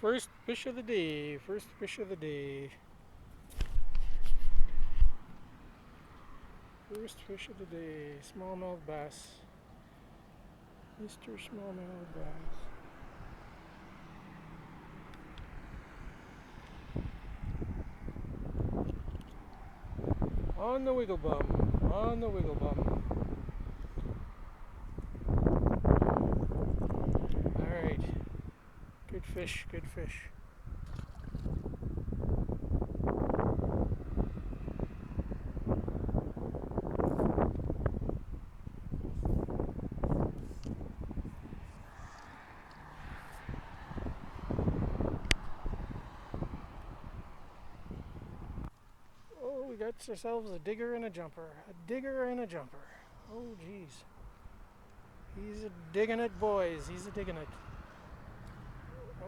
First fish of the day. First fish of the day. First fish of the day. Smallmouth bass. Mr. Smallmouth bass. On the wiggle bum. On the wiggle bum. Alright. Good fish, good fish. Oh, we got ourselves a digger and a jumper. A digger and a jumper. Oh, geez. He's a digging it, boys. He's a digging it.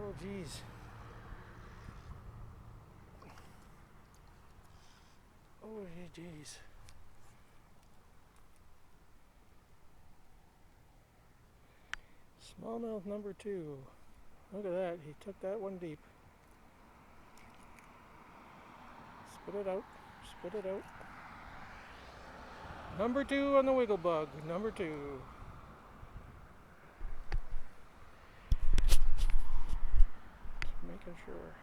Oh, geez. Oh, geez. Smallmouth number 2. Look at that. He took that one deep. Spit it out. Spit it out. Number 2 on the wiggle bug. Number 2. Making sure.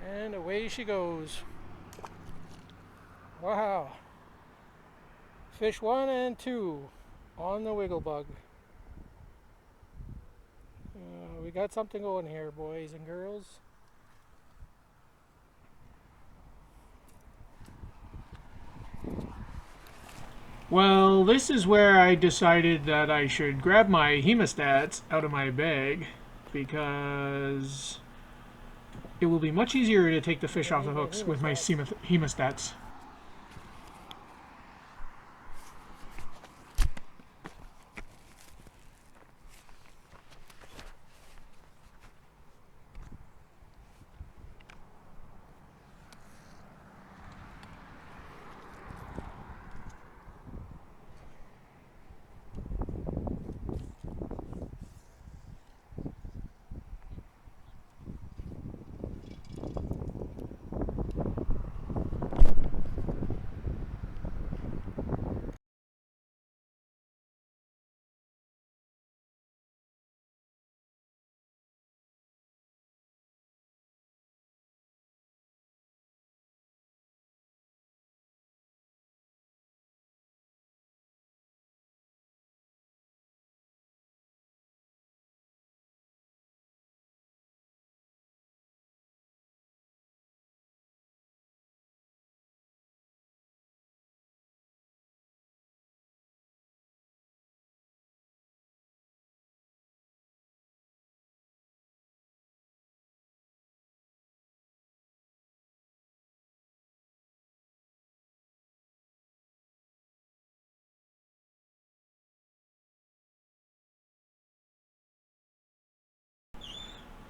And away she goes. Wow. Fish 1 and 2 on the wiggle bug. We got something going here, boys and girls. Well, this is where I decided that I should grab my hemostats out of my bag because it will be much easier to take the fish off the hooks with my hemostats.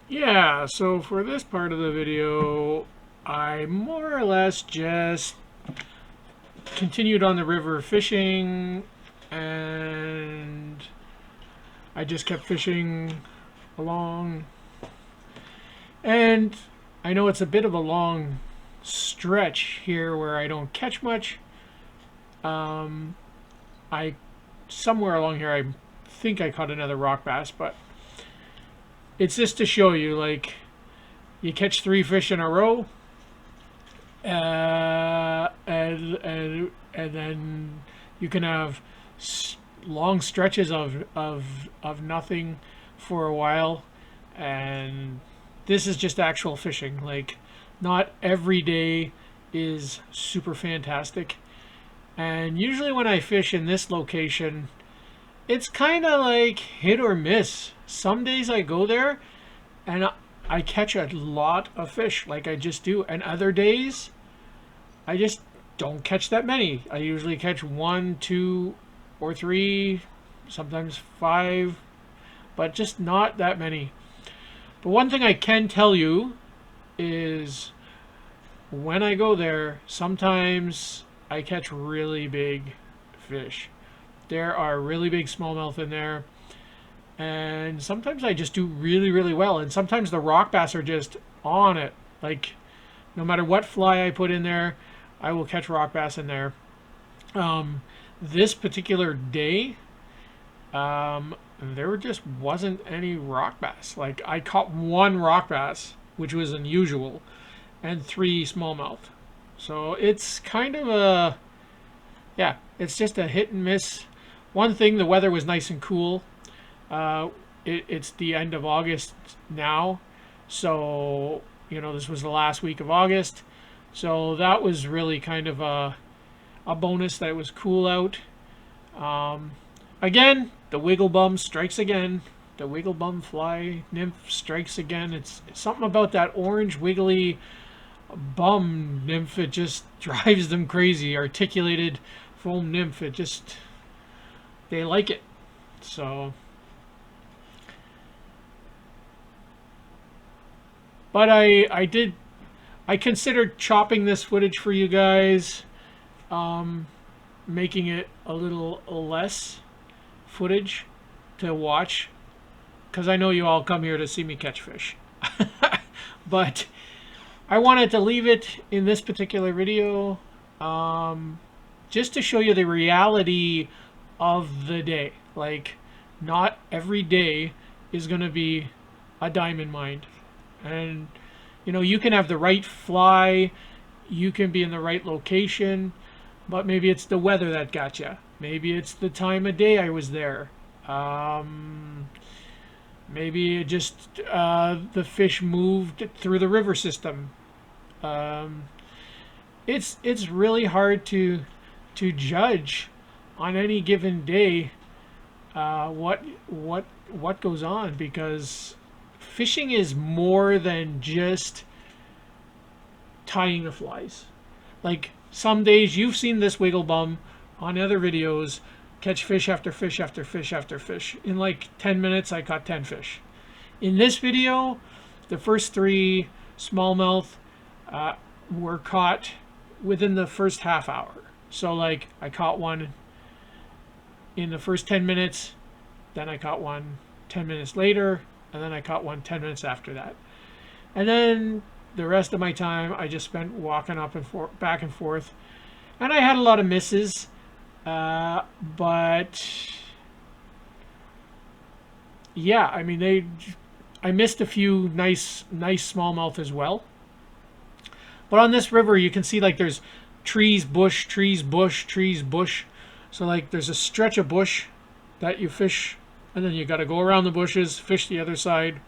Yeah, so for this part of the video, I more or less just continued on the river fishing, and I just kept fishing along. And I know it's a bit of a long stretch here where I don't catch much. I somewhere along here I think I caught another rock bass, but it's just to show you, like, you catch 3 fish in a row, and then you can have long stretches of nothing for a while, and this is just actual fishing. Like, not every day is super fantastic, and usually when I fish in this location, it's kind of like hit or miss. Some days I go there and I catch a lot of fish, like I just do, and other days I just don't catch that many. I usually catch 1, 2, or 3, sometimes 5, but just not that many. But one thing I can tell you is when I go there, sometimes I catch really big fish. There are really big smallmouth in there, and sometimes I just do really, really well. And sometimes the rock bass are just on it. Like, no matter what fly I put in there, I will catch rock bass in there. This particular day, there just wasn't any rock bass. Like, I caught one rock bass, which was unusual, and 3 smallmouth. So it's kind of a, yeah, it's just a hit and miss. One thing, the weather was nice and cool. It's the end of August now, so this was the last week of August, so that was really kind of a bonus that it was cool out. Again, the wiggle bum strikes again. The wiggle bum fly nymph strikes again. It's something about that orange wiggly bum nymph. It just drives them crazy. Articulated foam nymph. They like it. So, but I considered chopping this footage for you guys, making it a little less footage to watch, because I know you all come here to see me catch fish. But I wanted to leave it in this particular video, just to show you the reality of the day. Like, not every day is going to be a diamond mine. And you can have the right fly, you can be in the right location, but maybe it's the weather that got you. Maybe it's the time of day I was there. Maybe just the fish moved through the river system. It's really hard to judge on any given day what goes on, because fishing is more than just tying the flies. Like, some days you've seen this wiggle bum on other videos catch fish after fish after fish after fish. In like 10 minutes, I caught 10 fish. In this video, the first 3 smallmouth were caught within the first half hour. So, like, I caught one in the first 10 minutes, then I caught one 10 minutes later, and then I caught one 10 minutes after that. And then the rest of my time I just spent walking up and back and forth. And I had a lot of misses, but yeah, I mean, I missed a few nice smallmouth as well. But on this river, you can see, like, there's trees, bush, trees, bush, trees, bush. So, like, there's a stretch of bush that you fish, and then you got to go around the bushes, fish the other side.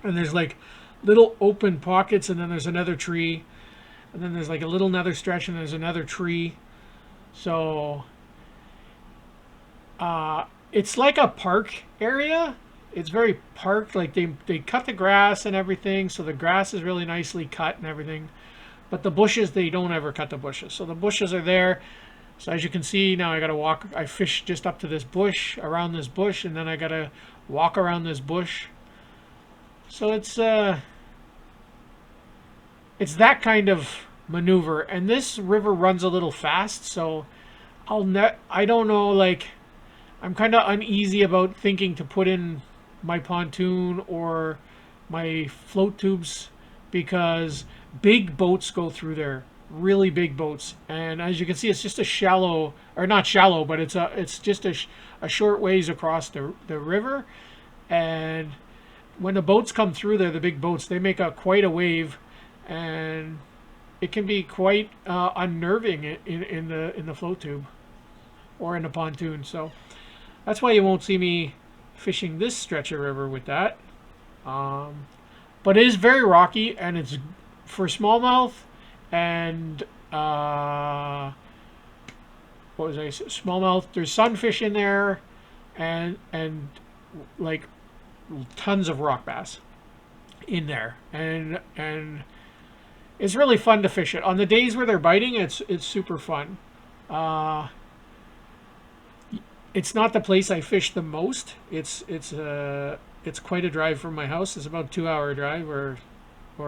And there's, like, little open pockets, and then there's another tree. And then there's, like, a little another stretch, and there's another tree. So, it's like a park area. It's very parked. Like, they cut the grass and everything, so the grass is really nicely cut and everything. But the bushes, they don't ever cut the bushes. So the bushes are there. So as you can see, now I got to walk. I fish just up to this bush, around this bush, and then I got to walk around this bush. So it's that kind of maneuver. And this river runs a little fast, so I don't know, like, I'm kind of uneasy about thinking to put in my pontoon or my float tubes, because big boats go through there, really big boats. And as you can see, it's just a shallow, or not shallow, but it's just a short ways across the river. And when the boats come through there, the big boats, they make quite a wave, and it can be quite unnerving in the float tube or in the pontoon. So that's why you won't see me fishing this stretch of river with that. But it is very rocky, and it's for smallmouth and what was I saying? Smallmouth. There's sunfish in there, and like tons of rock bass in there, and it's really fun to fish it. On the days where they're biting, it's super fun. It's not the place I fish the most. It's quite a drive from my house. It's about a 2-hour drive, or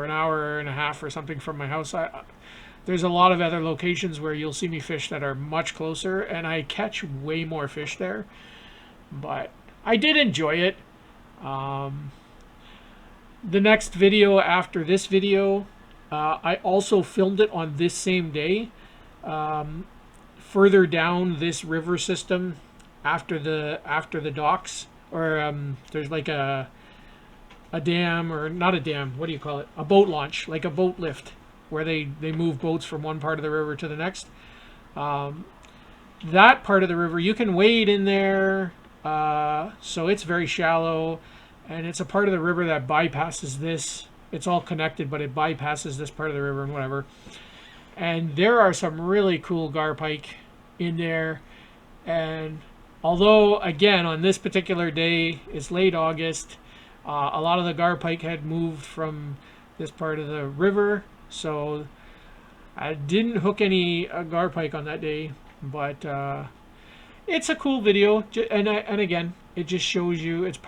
an hour and a half or something from my house. There's a lot of other locations where you'll see me fish that are much closer, and I catch way more fish there. But I did enjoy it. Um, the next video after this video, I also filmed it on this same day, further down this river system after the docks, or there's like a dam, or not a dam, what do you call it, a boat launch, like a boat lift, where they move boats from one part of the river to the next. That part of the river you can wade in there, so it's very shallow, and it's a part of the river that bypasses this. It's all connected, but it bypasses this part of the river and whatever. And there are some really cool garpike in there. And although, again, on this particular day, it's late August, a lot of the garpike had moved from this part of the river, so I didn't hook any garpike on that day. But it's a cool video, and again, it just shows you it's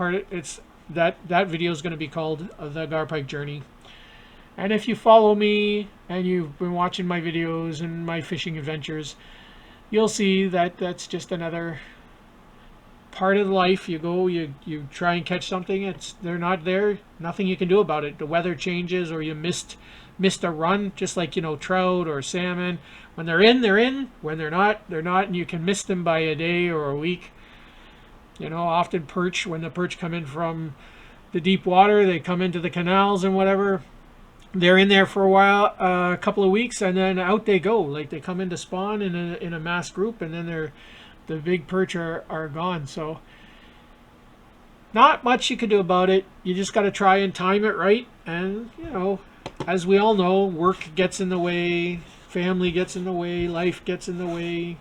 that video is going to be called the Garpike Journey. And if you follow me and you've been watching my videos and my fishing adventures, you'll see that that's just another part of life. You go, you try and catch something. They're not there. Nothing you can do about it. The weather changes, or you missed a run, just like, trout or salmon. When they're in, they're in. When they're not, they're not, and you can miss them by a day or a week. Often perch, when the perch come in from the deep water, they come into the canals and whatever. They're in there for a while, a couple of weeks, and then out they go. Like, they come in to spawn in a mass group, and then the big perch are gone. So not much you can do about it. You just got to try and time it right. And, as we all know, work gets in the way, family gets in the way, life gets in the way,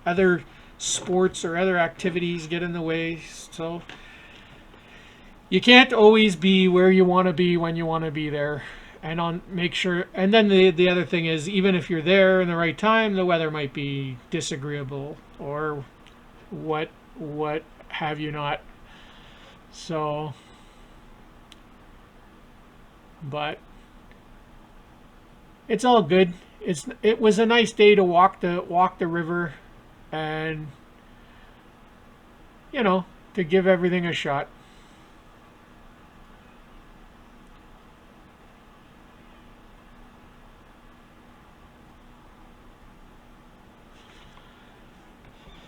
other sports or other activities get in the way. So you can't always be where you want to be when you want to be there. And make sure. And then the other thing is, even if you're there in the right time, the weather might be disagreeable, or what have you not. So, but it's all good. It was a nice day to walk the river, and to give everything a shot.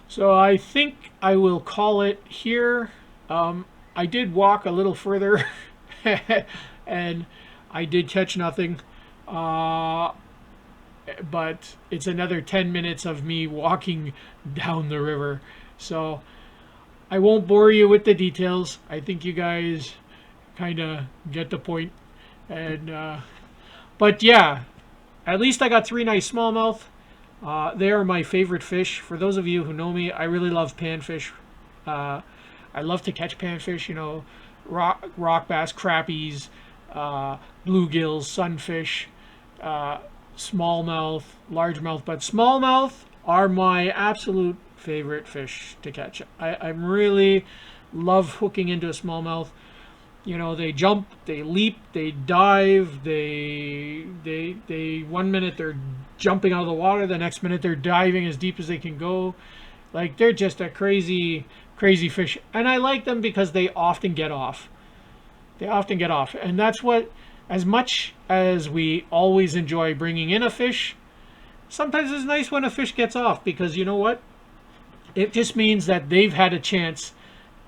So I think I will call it here. I did walk a little further, and I did catch nothing. But it's another 10 minutes of me walking down the river. So I won't bore you with the details. I think you guys kind of get the point. And but yeah, at least I got 3 nice smallmouth. They are my favorite fish. For those of you who know me, I really love panfish. I love to catch panfish, rock bass, crappies, bluegills, sunfish, smallmouth, largemouth. But smallmouth are my absolute favorite fish to catch. I really love hooking into a smallmouth. They jump, they leap, they dive, they 1 minute they're jumping out of the water, the next minute they're diving as deep as they can go. Like, they're just a crazy fish. And I like them because they often get off. And that's what, as much as we always enjoy bringing in a fish, sometimes it's nice when a fish gets off, because you know what? It just means that they've had a chance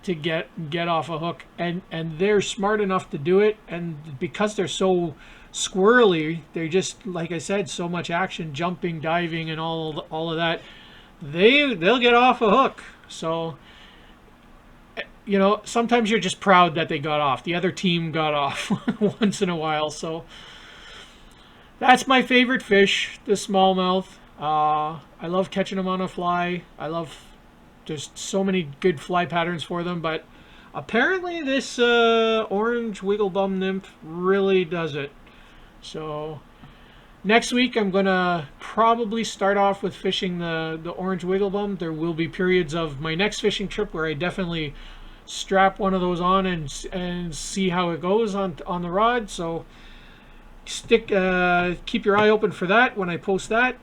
to get off a hook, and they're smart enough to do it. And because they're so squirrely, they're just, like I said, so much action, jumping, diving, and all of that, they'll get off a hook. So sometimes you're just proud that they got off. The other team got off once in a while. So that's my favorite fish, the smallmouth. I love catching them on a fly. There's so many good fly patterns for them, but apparently this orange wiggle bum nymph really does it. So next week I'm gonna probably start off with fishing the orange wiggle bum. There will be periods of my next fishing trip where I definitely strap one of those on and see how it goes on the rod. So keep your eye open for that when I post that.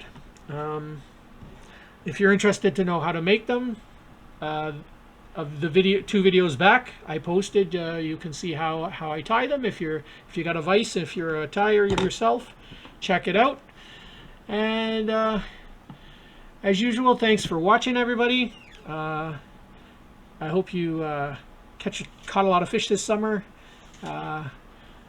If you're interested to know how to make them, of the video, 2 videos back, I posted. You can see how I tie them. If you got a vise, if you're a tyer yourself, check it out. And as usual, thanks for watching, everybody. I hope you caught a lot of fish this summer.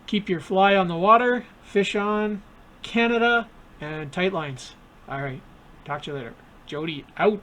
Keep your fly on the water, fish on, Canada, and tight lines. All right, talk to you later. Jody out.